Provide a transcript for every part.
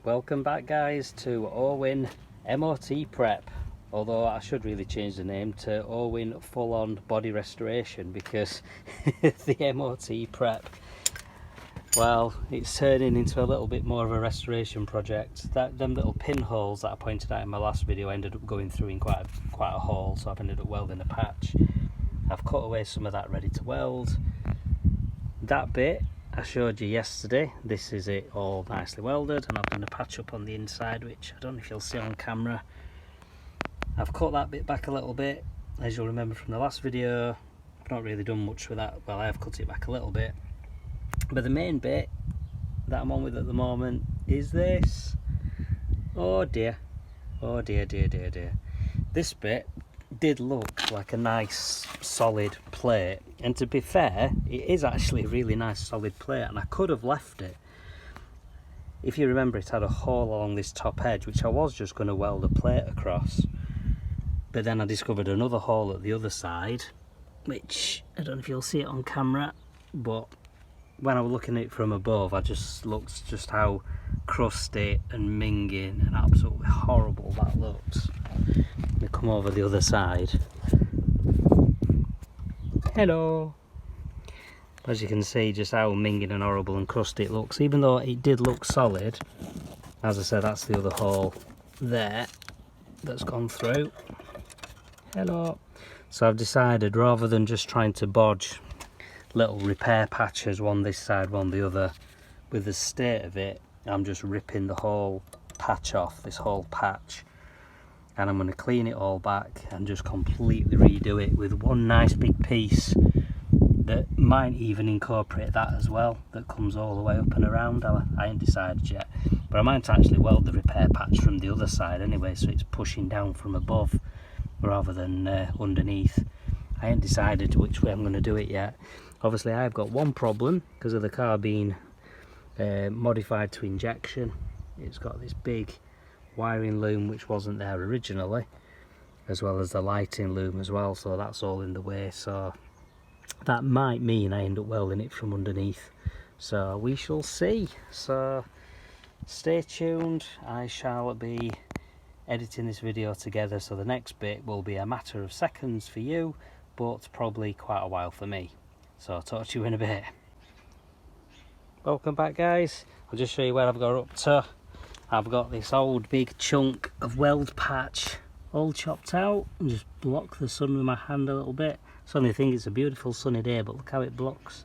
Welcome back guys to Orwin MOT Prep, although I should really change the name to Orwin Full On Body Restoration, because the MOT Prep, well, it's turning into a little bit more of a restoration project. Them little pinholes that I pointed out in my last video ended up going through in quite a hole, so I've ended up welding a patch. I've cut away some of that ready to weld. That bit I showed you yesterday, this is it all nicely welded, and I've done a patch up on the inside, which I don't know if you'll see on camera. I've cut that bit back a little bit, as you'll remember from the last video. I've not really done much with that. Well, I have cut it back a little bit, but the main bit that I'm on with at the moment is this. Oh dear, oh dear, dear, dear, dear. This bit did look like a nice solid plate, and to be fair, it is actually a really nice solid plate, and I could have left it. If you remember, it had a hole along this top edge which I was just going to weld a plate across, but then I discovered another hole at the other side, which I don't know if you'll see it on camera, but when I was looking at it from above, I just looked just how crusty and minging and absolutely horrible that looks. We come over the other side. Hello. As you can see, just how minging and horrible and crusty it looks, even though it did look solid. As I said, that's the other hole there that's gone through. Hello. So I've decided, rather than just trying to bodge little repair patches, one this side, one the other, with the state of it, I'm just ripping the whole patch off, this whole patch, and I'm going to clean it all back and just completely redo it with one nice big piece that might even incorporate that as well, that comes all the way up and around. I ain't decided yet, but I might actually weld the repair patch from the other side anyway, so it's pushing down from above rather than underneath. I ain't decided which way I'm going to do it yet. Obviously I've got one problem because of the car being modified to injection. It's got this big wiring loom which wasn't there originally, as well as the lighting loom as well, so that's all in the way, so that might mean I end up welding it from underneath, so we shall see. So stay tuned, I shall be editing this video together, so the next bit will be a matter of seconds for you, but probably quite a while for me. So I'll talk to you in a bit. Welcome back guys, I'll just show you where I've got up to. I've got this old big chunk of weld patch all chopped out, and just block the sun with my hand a little bit. Suddenly think it's a beautiful sunny day, but look how it blocks.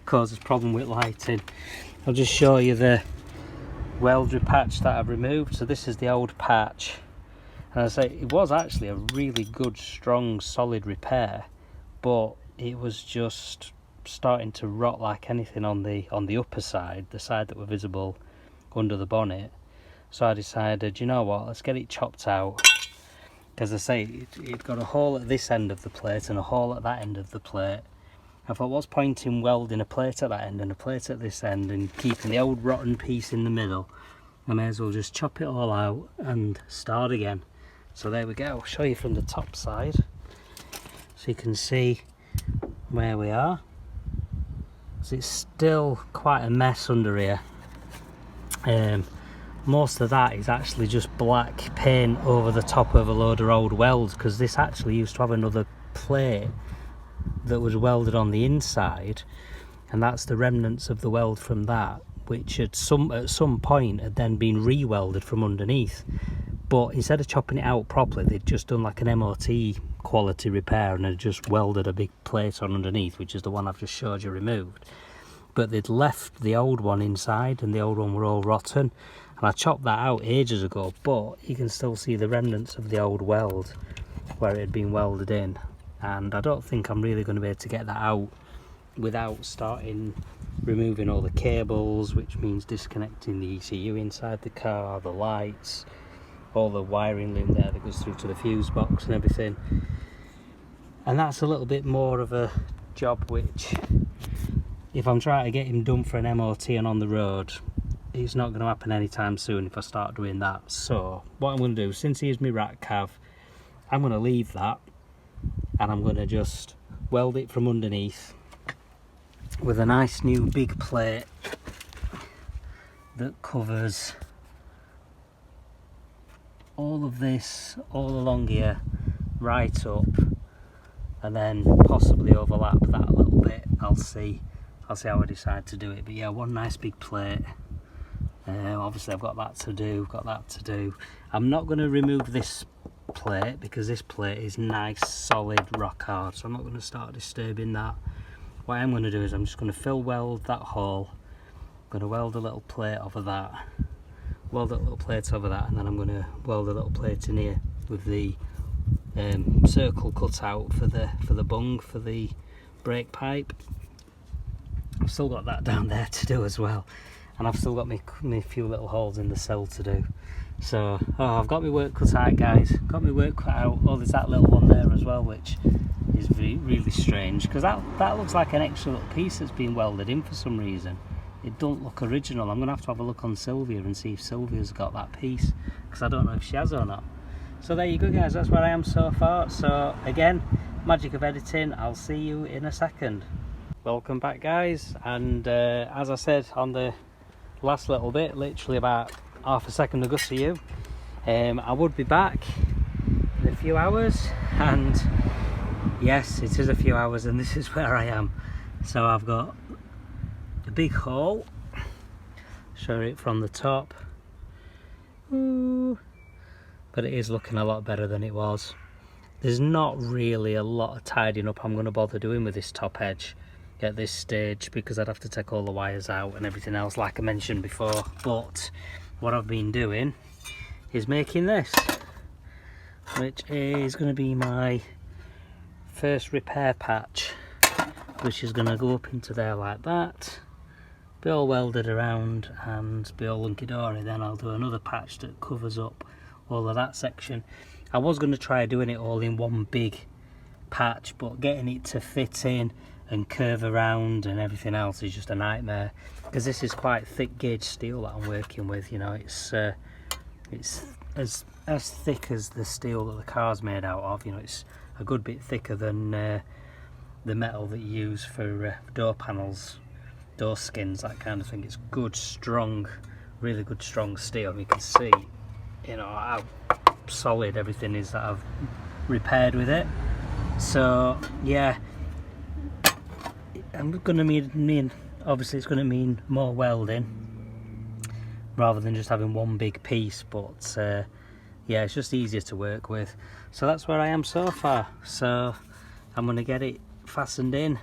Causes problem with lighting. I'll just show you the welder patch that I've removed. So this is the old patch, and I say it was actually a really good, strong, solid repair, but it was just starting to rot like anything on the upper side, the side that were visible under the bonnet. So I decided, you know what, let's get it chopped out, because I say it got a hole at this end of the plate and a hole at that end of the plate. I thought, what's point in welding a plate at that end and a plate at this end and keeping the old rotten piece in the middle? I may as well just chop it all out and start again. So there we go. I'll show you from the top side so you can see where we are. So it's still quite a mess under here. Most of that is actually just black paint over the top of a load of old welds, because this actually used to have another plate that was welded on the inside, and that's the remnants of the weld from that, which at some point had then been re-welded from underneath. But instead of chopping it out properly, they'd just done like an MOT quality repair and had just welded a big plate on underneath, which is the one I've just showed you removed. But they'd left the old one inside, and the old one were all rotten, and I chopped that out ages ago, but you can still see the remnants of the old weld where it had been welded in, and I don't think I'm really going to be able to get that out without starting removing all the cables, which means disconnecting the ECU inside the car, the lights, all the wiring loom there that goes through to the fuse box and everything. And that's a little bit more of a job which, if I'm trying to get him done for an MOT and on the road, it's not going to happen anytime soon if I start doing that. So what I'm going to do, since here's my rat cav, I'm going to leave that, and I'm going to just weld it from underneath with a nice new big plate that covers all of this all along here, right up, and then possibly overlap that a little bit. I'll see how I decide to do it. But yeah, one nice big plate. Obviously I've got that to do. I'm not going to remove this plate because this plate is nice, solid, rock hard, so I'm not going to start disturbing that. What I'm going to do is I'm just going to fill weld that hole. I'm going to weld a little plate over that, and then I'm going to weld a little plate in here with the circle cut out for the bung for the brake pipe. I've still got that down there to do as well, and I've still got me few little holes in the sill to do. So I've got my work cut out, guys. Got my work cut out. Oh, there's that little one there as well, which is really strange because that looks like an extra little piece that's been welded in for some reason. It don't look original. I'm gonna have to have a look on Sylvia and see if Sylvia's got that piece, because I don't know if she has or not. So there you go, guys, that's where I am so far. So again, magic of editing. I'll see you in a second. Welcome back, guys, and as I said on the last little bit, literally about half a second ago to you, I would be back in a few hours, and yes, it is a few hours, and this is where I am. So I've got a big hole, show it from the top. Ooh. But it is looking a lot better than it was. There's not really a lot of tidying up I'm going to bother doing with this top edge at this stage, because I'd have to take all the wires out and everything else like I mentioned before. But what I've been doing is making this, which is going to be my first repair patch, which is going to go up into there like that, be all welded around and be all hunky-dory. Then I'll do another patch that covers up all of that section. I was going to try doing it all in one big patch, but getting it to fit in and curve around and everything else is just a nightmare, because this is quite thick gauge steel that I'm working with. You know, it's as thick as the steel that the car's made out of. You know, it's a good bit thicker than the metal that you use for door panels, door skins, that kind of thing. It's good, strong, really good, strong steel. You can see, you know, how solid everything is that I've repaired with it. So yeah, I'm going to mean obviously it's going to mean more welding rather than just having one big piece, but yeah, it's just easier to work with. So that's where I am so far. So I'm going to get it fastened in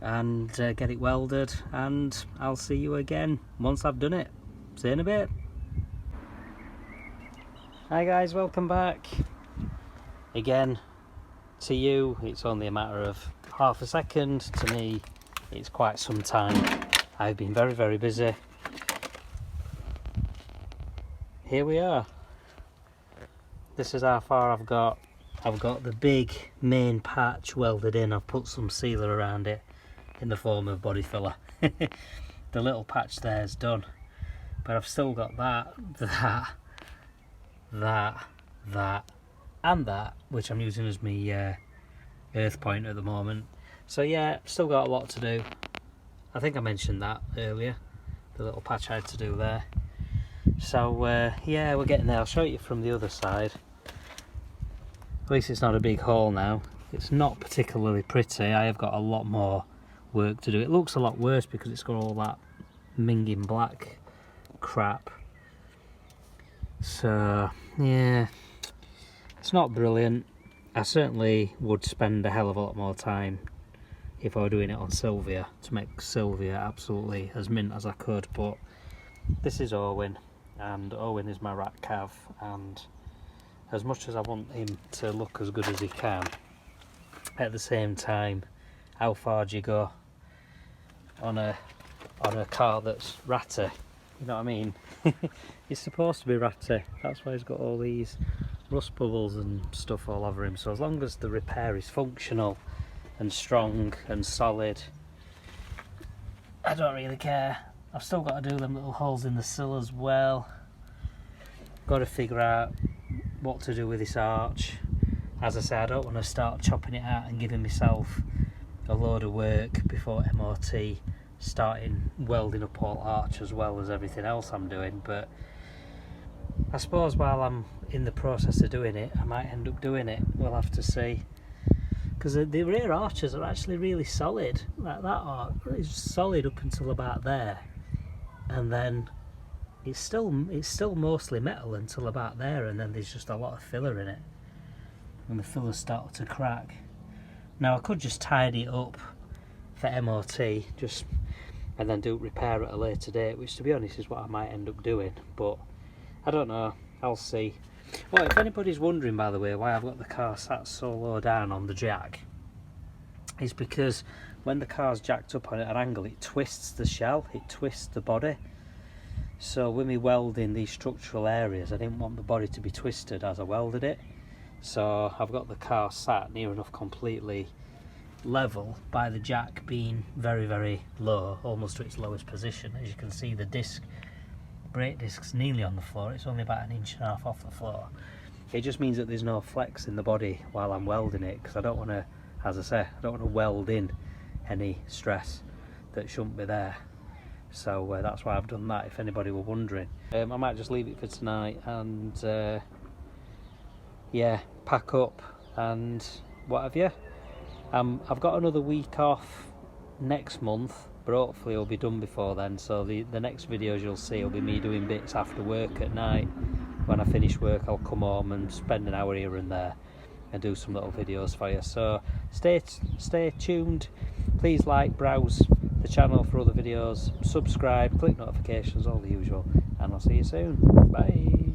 and get it welded, and I'll see you again once I've done it. See you in a bit. Hi guys, welcome back. Again, to you it's only a matter of half a second. To me it's quite some time. I've been very busy. Here we are. This is how far I've got. I've got the big main patch welded in. I've put some sealer around it in the form of body filler. The little patch there is done, but I've still got that, and that, which I'm using as my earth point at the moment. So yeah, still got a lot to do. I think I mentioned that earlier, the little patch I had to do there. So yeah, we're getting there. I'll show you from the other side. At least it's not a big hole now. It's not particularly pretty. I have got a lot more work to do. It looks a lot worse because it's got all that minging black crap. So yeah, it's not brilliant. I certainly would spend a hell of a lot more time if I were doing it on Sylvia, to make Sylvia absolutely as mint as I could. But this is Orwin, and Orwin is my rat cav, and as much as I want him to look as good as he can, at the same time, how far do you go on a car that's ratty? You know what I mean? He's supposed to be ratty. That's why he's got all these rust bubbles and stuff all over him. So as long as the repair is functional and strong and solid, I don't really care. I've still got to do them little holes in the sill as well. Got to figure out what to do with this arch. As I say, I don't want to start chopping it out and giving myself a load of work before MOT starting welding up all arch as well as everything else I'm doing. But I suppose while I'm in the process of doing it, I might end up doing it. We'll have to see, because the rear arches are actually really solid. Like that arch is solid up until about there, and then it's still mostly metal until about there, and then there's just a lot of filler in it, and the filler started to crack. Now I could just tidy it up for MOT, and then do repair at a later date, which to be honest is what I might end up doing, but I don't know, I'll see. Well, if anybody's wondering, by the way, why I've got the car sat so low down on the jack, it's because when the car's jacked up on at an angle, it twists the shell, it twists the body. So when we welding these structural areas, I didn't want the body to be twisted as I welded it. So I've got the car sat near enough completely level by the jack being very, very low, almost to its lowest position. As you can see, the brake disc's nearly on the floor. It's only about 1.5 inches off the floor. It just means that there's no flex in the body while I'm welding it, because I don't want to, as I say, I don't want to weld in any stress that shouldn't be there. So that's why I've done that, if anybody were wondering. I might just leave it for tonight and yeah, pack up and what have you. I've got another week off next month, but hopefully it'll be done before then. So the next videos you'll see will be me doing bits after work at night. When I finish work, I'll come home and spend an hour here and there and do some little videos for you. So stay tuned. Please like, browse the channel for other videos, subscribe, click notifications, all the usual, and I'll see you soon. Bye.